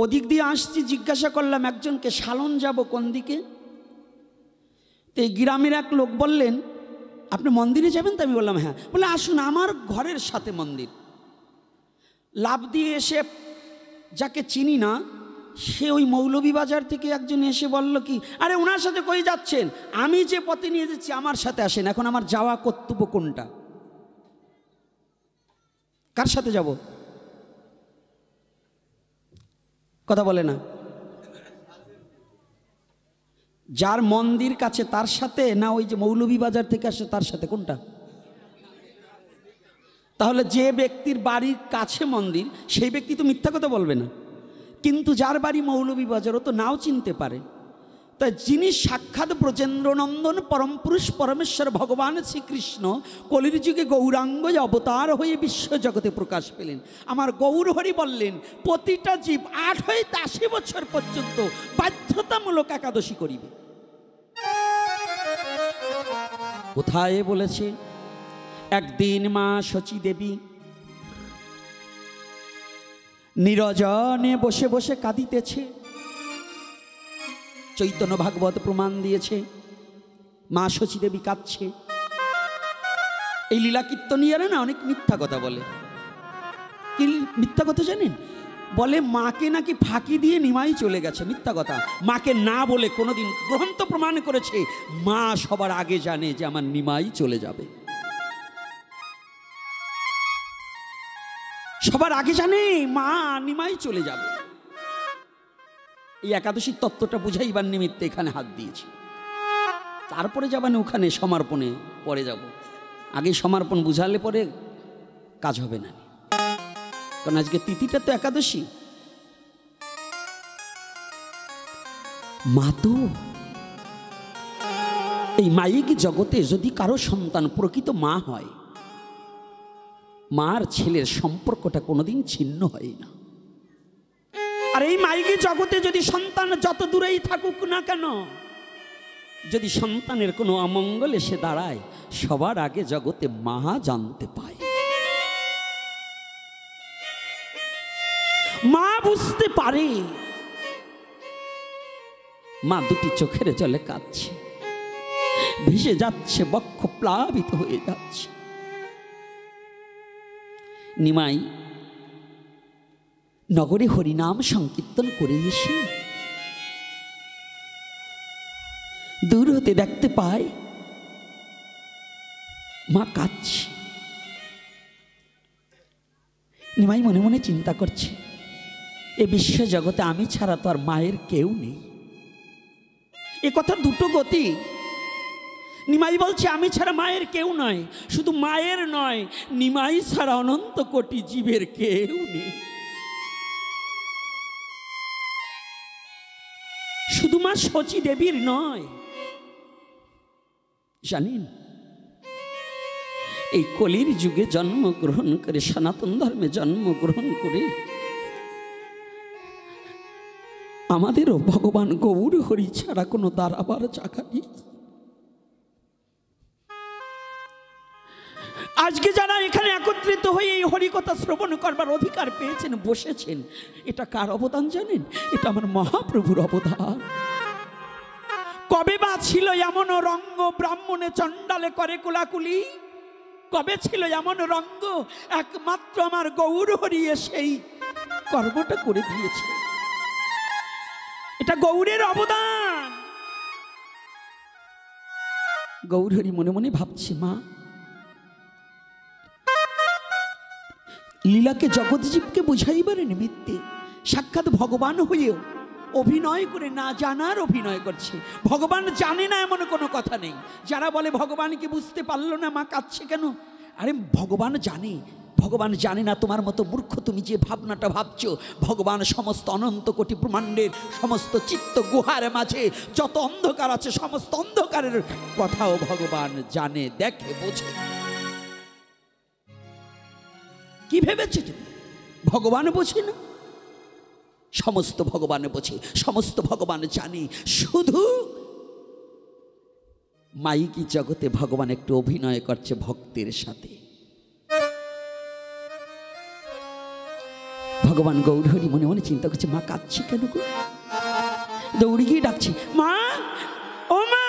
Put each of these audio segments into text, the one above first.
ওদিক দিয়ে আসছি, জিজ্ঞাসা করলাম একজনকে, শালন যাব কোন দিকে? তো এই গ্রামের এক লোক বললেন, আপনি মন্দিরে যাবেন? তো আমি বললাম হ্যাঁ। বলে আসুন, আমার ঘরের সাথে মন্দির। লাফ দিয়ে এসে, যাকে চিনি না, সে ওই মৌলভীবাজার থেকে একজন এসে বলল কি, আরে ওনার সাথে কই যাচ্ছেন? আমি যে পথে নিয়ে যাচ্ছি আমার সাথে আসেন। এখন আমার যাওয়া কর্তব্য কোনটা? কার সাথে যাব? কথা বলে না। যার মন্দির কাছে তার সাথে, না ওই যে মৌলভীবাজার থেকে আসে তার সাথে, কোনটা? তাহলে যে ব্যক্তির বাড়ির কাছে মন্দির সেই ব্যক্তি তো মিথ্যা কথা বলবে না, কিন্তু যার বাড়ি মৌলভীবাজার ও তো নাও চিনতে পারে। তাই যিনি সাক্ষাৎ ব্রজেন্দ্রনন্দন পরমপুরুষ পরমেশ্বর ভগবান শ্রীকৃষ্ণ কলির যুগে গৌরাঙ্গ অবতার হয়ে বিশ্ব জগতে প্রকাশ পেলেন, আমার গৌরহরি বললেন প্রতিটা জীব 8 হইতে 80 বছর পর্যন্ত বাধ্যতামূলক একাদশী করিবে। কোথায় বলেছে? একদিন মা শচী দেবী নিরজনে বসে বসে কাঁদিতেছে। চৈতন্য ভাগবত প্রমাণ দিয়েছে, মা শচী দেবী কাঁদছে। এই লীলা কীর্তনীয়রা না অনেক মিথ্যা কথা বলে। কি মিথ্যা কথা জানেন? বলে মাকে নাকি ফাঁকি দিয়ে নিমাই চলে গেছে। মিথ্যা কথা। মাকে না বলে কোনোদিন, গ্রন্থ প্রমাণ করেছে মা সবার আগে জানে যে আমার নিমাই চলে যাবে। সবার আগে জানে মা নিমাই চলে যাবে। এই একাদশীর তত্ত্বটা বুঝাইবার নিমিত্তে এখানে হাত দিয়েছি। তারপরে যাবেন ওখানে সমর্পণে, পরে যাব। আগে সমর্পণ বুঝালে পরে কাজ হবে না, কারণ আজকে তিথিটা তো একাদশী। মা তো এই মায়িক জগতে যদি কারো সন্তান প্রকৃত মা হয়, মার ছেলের সম্পর্কটা কোনোদিন ছিন্ন হয় না। আর এই মাইকি জগতে যদি সন্তান যত দূরেই থাকুক না কেন, যদি সন্তানের কোনো অমঙ্গল এসে দাঁড়ায়, সবার আগে জগতে মা জানতে পায়। মা বুঝতে পারে। মা দুটি চোখের জলে কাঁদছে, ভেসে যাচ্ছে, বক্ষ প্লাবিত হয়ে যাচ্ছে। নিমাই নগরে হরিনাম সংকীর্তন করে এসে দূর হতে দেখতে পায় মা কাঁদছে। নিমাই মনে মনে চিন্তা করছে, এ বিশ্ব জগতে আমি ছাড়া তো আর মায়ের কেউ নেই। এ কথা দুটো গতি। নিমাই বলছে আমি ছাড়া মায়ের কেউ নয়, শুধু মায়ের নয়, নিমাই ছাড়া অনন্ত কোটি জীবের কেউ নেই। শুধু মা শচী দেবীর নয়, জানেন এই কলির যুগে জন্মগ্রহণ করে, সনাতন ধর্মে জন্মগ্রহণ করে আমাদেরও ভগবান গৌর হরি ছাড়া কোনো দাঁড়াবার জায়গা নেই। আজকে যারা এখানে একত্রিত হয়ে এই হরিকথা শ্রবণ করবার অধিকার পেয়েছেন, বসেছেন, এটা কার অবদান জানেন? এটা আমার মহাপ্রভুর অবদান। কবে বা ছিল এমন রঙ্গ, ব্রাহ্মণে চণ্ডালে করে কোলাকুলি? কবে ছিল এমন রঙ্গ? একমাত্র আমার গৌর হরি সেই কর্মটা করে দিয়েছে। এটা গৌরের অবদান। গৌর হরি মনে মনে ভাবছে, মা লীলাকে জগৎজীবকে বুঝাইবার নিমিত্তে সাক্ষাৎ ভগবান হয়েও অভিনয় করে না জানার অভিনয় করছে। ভগবান জানে না এমন কোনো কথা নেই। যারা বলে ভগবানকে বুঝতে পারলো না, মা কাঁদছে কেন? আরে ভগবান জানে। ভগবান জানে না তোমার মতো মূর্খ তুমি যে ভাবনাটা ভাবছো। ভগবান সমস্ত অনন্ত কোটি ব্রহ্মাণ্ডের সমস্ত চিত্ত গুহার মাঝে যত অন্ধকার আছে, সমস্ত অন্ধকারের কথাও ভগবান জানে, দেখে, বোঝে। কি ভেবেছি তুমি ভগবান বোঝে না? সমস্ত ভগবান বোঝে, সমস্ত ভগবান জানে। শুধু মাইকি জগতে ভগবান একটু অভিনয় করছে ভক্তের সাথে। ভগবান গৌরহরি মনে মনে চিন্তা করছে, মা কাঁদছে কেন গো? দৌড়ে গিয়ে ডাকছে, মা, ও মা।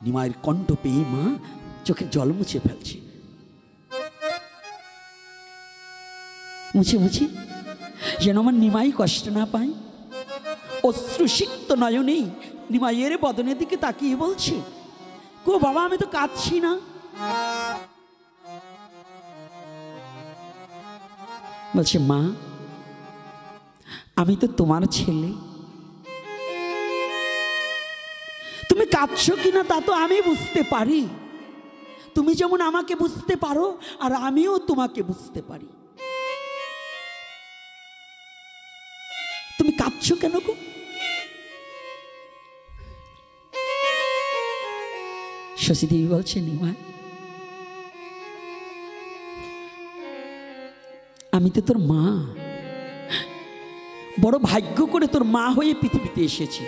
নিমাইয়ের কণ্ঠ পেয়ে মা চোখের জল মুছে ফেলছে, মুছে মুছে যেন আমার নিমাই কষ্ট না পায়। অশ্রুসিক্ত নয়নেই নিমাইয়ের বদনের দিকে তাকিয়ে বলছে, গো বাবা, আমি তো কাঁদছি না। বলছে, মা, আমি তো তোমার ছেলে, তুমি কাঁদছো কিনা তা তো আমি বুঝতে পারি। তুমি যেমন আমাকে বুঝতে পারো, আর আমিও তোমাকে বুঝতে পারি। তুমি কাঁদছো কেন গো? শশীদেবী বলছে, নিমাই, আমি তো তোর মা, বড় ভাগ্য করে তোর মা হয়ে পৃথিবীতে এসেছি।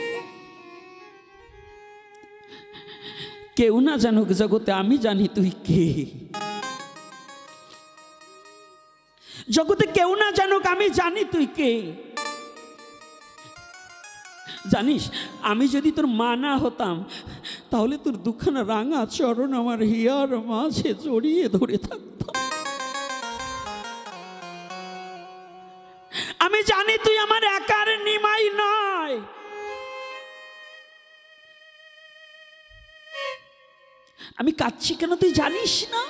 কেউ না জানুক জগতে, আমি জানি তুই কে। জগতে কেউ না জানুক, আমি জানি তুই কে। জানিস, আমি যদি তোর মা না হতাম, তাহলে তোর দুখানা রাঙা চরণ আমার হিয়ার মাঝে জড়িয়ে ধরে থাকত। আমি জানি তুই আমার একার নিমাই নয়। আমি কাঁদছি কেন তুই জানিস না?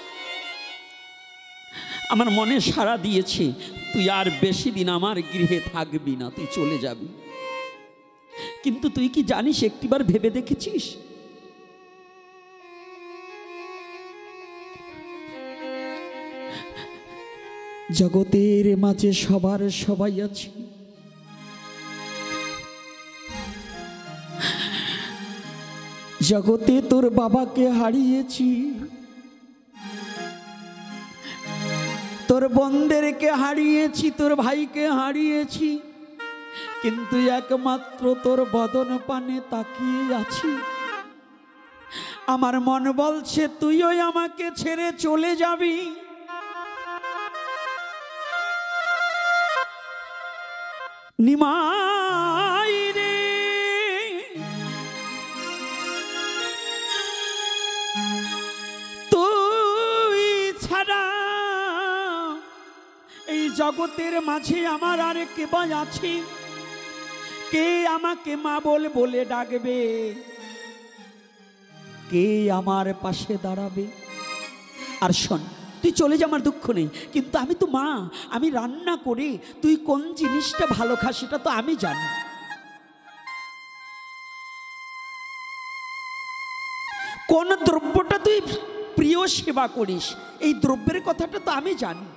আমার মনে সাড়া দিয়েছে, তুই আর বেশি দিন আমার গৃহে থাকবি না, তুই চলে যাবি। কিন্তু তুই কি জানিস, একটিবার ভেবে দেখেছিস, জগতের মাঝে সবার সবাই আছে, জগতে তোর বাবাকে হারিয়েছি, তোর বোনদেরকে হারিয়েছি, তোর ভাইকে হারিয়েছি, কিন্তু একমাত্র তোর বদন পানে তাকিয়ে আছি। আমার মন বলছে তুইও আমাকে ছেড়ে চলে যাবি। নিমাই রে, তুই ছাড়া এই জগতের মাঝে আমার আর কে বা আছে? কে আমাকে মা বলে বলে ডাকবে? কে আমার পাশে দাঁড়াবে? আর শোন, তুই চলে যা, আমার দুঃখ নেই, কিন্তু আমি তো মা, আমি রান্না করে তুই কোন জিনিসটা ভালো খাস সেটা তো আমি জানি। কোন দ্রব্যটা তুই প্রিয় সেবা করিস, এই দ্রব্যের কথাটা তো আমি জানি।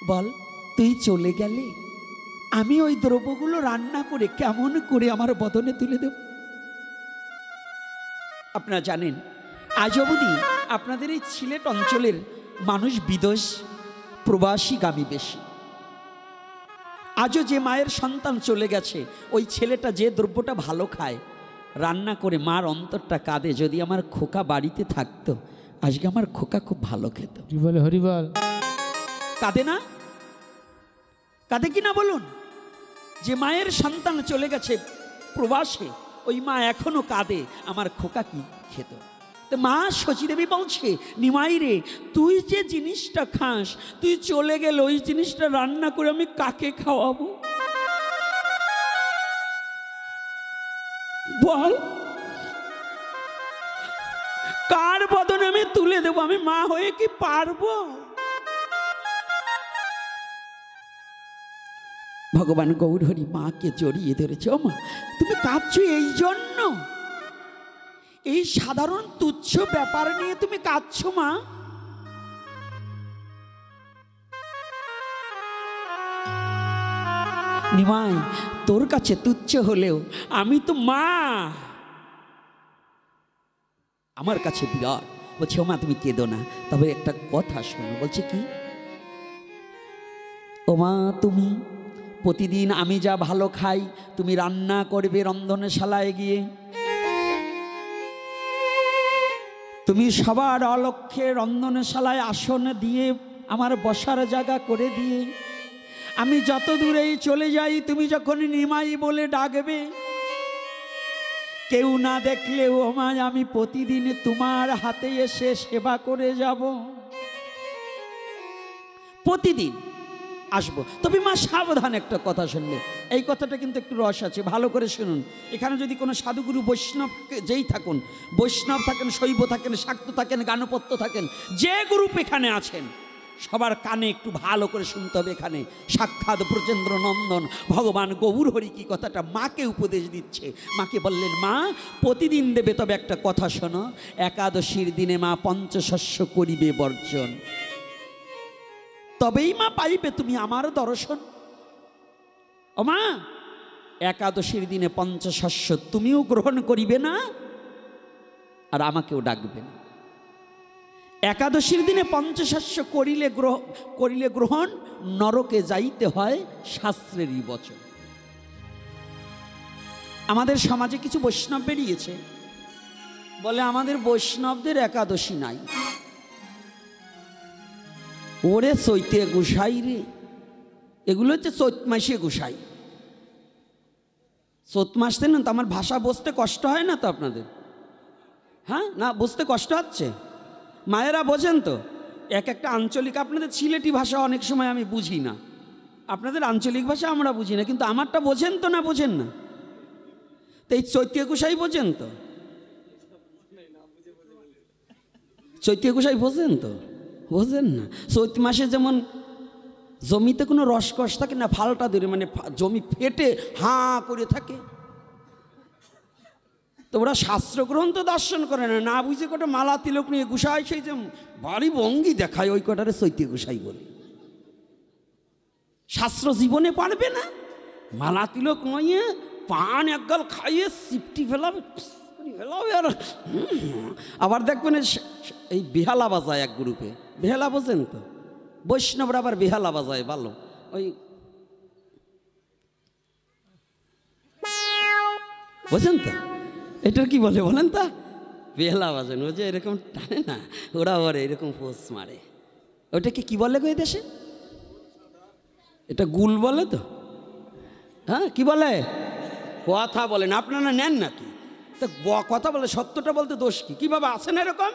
বল, তুই চলে গেলে আমি ওই দ্রব্যগুলো রান্না করে কেমন করে আমার বদনে তুলে দেব? আপনারা জানেন, আজ অবধি আপনাদের এই সিলেট অঞ্চলের মানুষ বিদেশ প্রবাসীগামী বেশি। আজও যে মায়ের সন্তান চলে গেছে, ওই ছেলেটা যে দ্রব্যটা ভালো খায়, রান্না করে মার অন্তরটা কাঁদে, যদি আমার খোকা বাড়িতে থাকতো, আজকে আমার খোকা খুব ভালো খেত। হরিবল হরিবল। কাঁদে না? কাঁদে কি না বলুন? যে মায়ের সন্তান চলে গেছে প্রবাসে, ওই মা এখনো কাঁদে, আমার খোকা কি খেত। তো মা শচীদেবী বলছে, নিমাই রে, তুই যে জিনিসটা খাস, তুই চলে গেলে ওই জিনিসটা রান্না করে আমি কাকে খাওয়াবো বল? কার বদনে আমি তুলে দেবো? আমি মা হয়ে কি পারবো? ভগবান গৌরহরি মাকে জড়িয়ে ধরেছে। ও মা, তুমি কাঁদছো এই জন্য? এই সাধারণ তুচ্ছ ব্যাপার নিয়ে তুমি কাঁদছো মা? নিমাই, তোর কাছে তুচ্ছ হলেও আমি তো মা, আমার কাছে বিরাট। বলছে, ও মা, তুমি কেঁদো না, তবে একটা কথা শোনো। বলছে, কি? ও মা, তুমি প্রতিদিন আমি যা ভালো খাই তুমি রান্না করবে রন্ধনশালায় গিয়ে, তুমি সবার অলক্ষ্যে রন্ধনশালায় আসন দিয়ে আমার বসার জায়গা করে দিয়ে আমি যত দূরেই চলে যাই, তুমি যখন নিমাই বলে ডাকবে, কেউ না দেখলেও আমায় আমি প্রতিদিন তোমার হাতে এসে সেবা করে যাব, প্রতিদিন আসবো। তবে মা সাবধান, একটা কথা শুনলে, এই কথাটা কিন্তু একটু রস আছে, ভালো করে শুনুন। এখানে যদি কোনো সাধুগুরু বৈষ্ণব যেই থাকুন, বৈষ্ণব থাকেন, শৈব থাকেন, শাক্ত থাকেন, গানপত্য থাকেন, যে গ্রুপ এখানে আছেন, সবার কানে একটু ভালো করে শুনতে হবে। এখানে সাক্ষাৎ ব্রজেন্দ্র নন্দন ভগবান গৌর হরি কি কথাটা মাকে উপদেশ দিচ্ছে। মাকে বললেন, মা প্রতিদিন দেবে, তবে একটা কথা শোনো, একাদশীর দিনে মা পঞ্চশস্য করিবে বর্জন, তবেই মা পাইবে তুমি আমার দর্শন। ও মা, একাদশীর দিনে পঞ্চশস্য তুমিও গ্রহণ করিবে না, আর আমাকেও ডাকবে না। একাদশীর দিনে পঞ্চশস্য করিলে গ্রহণ, নরকে যাইতে হয় শাস্ত্রেরই বচন। আমাদের সমাজে কিছু বৈষ্ণব বেরিয়েছে, বলে আমাদের বৈষ্ণবদের একাদশী নাই। ওরে চৈতে গোসাই রে, এগুলো হচ্ছে চৈত মাসে গোসাই। চৈত মাসে না তো আমার ভাষা বুঝতে কষ্ট হয় না তো আপনাদের? হ্যাঁ, না বুঝতে কষ্ট হচ্ছে? মায়েরা বোঝেন তো? এক একটা আঞ্চলিক, আপনাদের সিলেটি ভাষা অনেক সময় আমি বুঝি না, আপনাদের আঞ্চলিক ভাষা আমরা বুঝি না, কিন্তু আমারটা বোঝেন তো না বোঝেন না? তো এই চৈতীয় গোসাই বোঝেন তো? চৈতীয় গোসাই বোঝেন তো? বোঝেন না? চৈত মাসে যেমন জমিতে কোনো রসকস থাকে না, ফালটা ধরে, মানে জমি ফেটে হাঁ করে থাকে, তো ওরা শাস্ত্রগ্রন্থ দর্শন করে না, না বুঝে কটা মালা তিলক নিয়ে গোসাই, সেই যে বাড়ি ভঙ্গি দেখায়, ওই কটারে চৈতীয় গোসাই বলে। শাস্ত্র জীবনে পারবে না, মালা তিলক নিয়ে পান একগাল খাইয়ে সিপটি ফেলাবে, আর আবার দেখবেন এই বেহালা বাজায় এক গ্রুপে, বেহালা বোঝেন তো? বৈষ্ণবরা আবার বেহালা বাজায় ভালো, ওই বোঝেন তো? এটার কি বলে বলেন তা? বেহালা বাজান, ও যে এরকম টানে না, ওরা ওরে এরকম পোষ মারে। ওটাকে কি বলে গো এই দেশে? এটা গুল বলে তো? হ্যাঁ, কি বলে? কথা বলেন, আপনারা নেন নাকি? তো কথা বলে, সত্যটা বলতে দোষ কি? কিভাবে আছেন এরকম?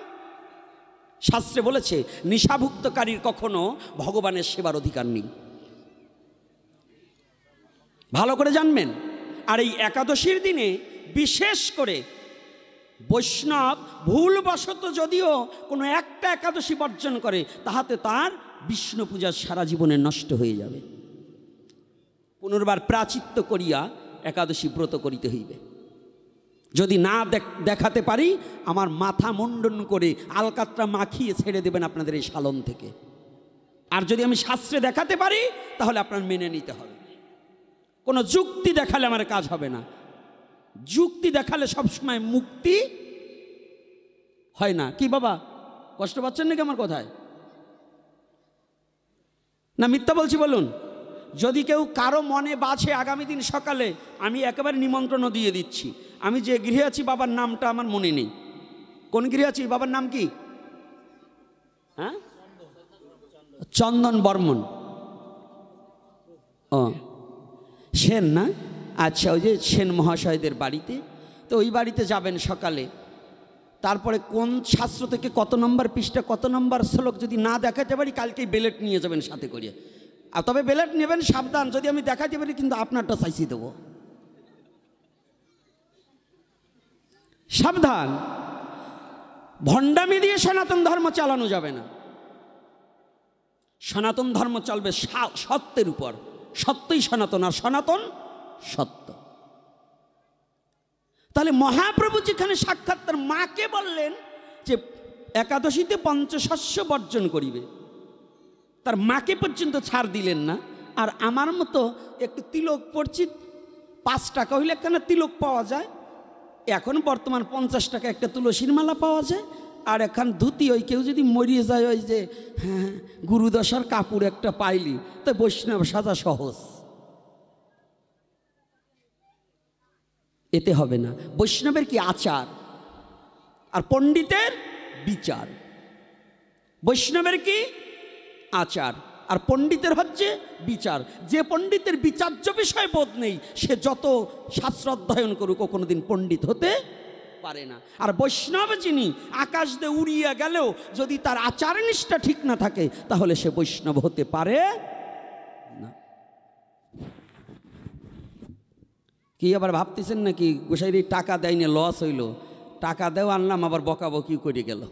শাস্ত্রে বলেছে, নিশাভুক্তকারীর কখনো ভগবানের সেবার অধিকার নেই, ভালো করে জানবেন। আর এই একাদশীর দিনে বিশেষ করে বৈষ্ণব ভুলবশত যদিও কোনো একটা একাদশী বর্জন করে, তাহাতে তার বিষ্ণু পূজা সারা জীবনে নষ্ট হয়ে যাবে। পুনর্বার প্রাচিত্য করিয়া একাদশী ব্রত করিতে হইবে। যদি না দেখাতে পারি, আমার মাথা মুন্ডন করে আলকাতরা মাখিয়ে ছেড়ে দেবেন আপনাদের এই শালন থেকে। আর যদি আমি শাস্ত্রে দেখাতে পারি, তাহলে আপনার মেনে নিতে হবে। কোনো যুক্তি দেখালে আমার কাজ হবে না। যুক্তি দেখালে সবসময় মুক্তি হয় না। কি বাবা, কষ্ট পাচ্ছেন নাকি আমার কথায়? না মিথ্যা বলছি বলুন? যদি কেউ কারো মনে বাছে, আগামী দিন সকালে আমি একেবারে নিমন্ত্রণও দিয়ে দিচ্ছি। আমি যে গৃহে আছি বাবার নামটা আমার মনে নেই। কোন গৃহে আছি? বাবার নাম কি? হ্যাঁ, চন্দন বর্মন। ও সেন না? আচ্ছা, ওই যে সেন মহাশয়দের বাড়িতে, তো ওই বাড়িতে যাবেন সকালে। তারপরে কোন শাস্ত্র থেকে কত নম্বর পৃষ্ঠা, কত নম্বর শ্লোক যদি না দেখাতে পারি, কালকেই বেলেট নিয়ে যাবেন সাথে করে। আর তবে বেলেট নেবেন সাবধান, যদি আমি দেখাতে পারি কিন্তু আপনারটা চাইছি দেবো, সাবধান। ভণ্ডামি দিয়ে সনাতন ধর্ম চালানো যাবে না। সনাতন ধর্ম চলবে সত্যের উপর। সত্যই সনাতন, আর সনাতন সত্য। তাহলে মহাপ্রভু যেখানে সাক্ষাৎ তার মাকে বললেন যে একাদশীতে পঞ্চশস্য বর্জন করিবে, তার মাকে পর্যন্ত ছাড় দিলেন না। আর আমার মতো একটু তিলক পড়ছি, 5 টাকা হইলে একখানা তিলক পাওয়া যায়। এখন বর্তমান 50 টাকা একটা তুলসীর মালা পাওয়া যায়। আর এখন ধুতি, ওই কেউ যদি মরিয়ে যায়, ওই যে হ্যাঁ গুরুদশার কাপড় একটা পাইলি, তো বৈষ্ণব সাজা সহজ। এতে হবে না। বৈষ্ণবের কি আচার, আর পণ্ডিতের বিচার। বৈষ্ণবের কি আচার, আর পণ্ডিতের হচ্ছে বিচার। যে পণ্ডিতের বিচার্য বিষয় বোধ নেই সে যত শাস্ত্র অধ্যয়ন করুক ও কোনোদিন পণ্ডিত হতে পারে না। আর বৈষ্ণব যিনি আকাশ দিয়ে উড়িয়ে গেলেও যদি তার আচার নিষ্ঠা ঠিক না থাকে তাহলে সে বৈষ্ণব হতে পারে না। কি আবার ভাবতেছেন নাকি গোসাইরি টাকা দেয়নি লস হইল? টাকা দেও আনলাম আবার বকাবকি করে গেল।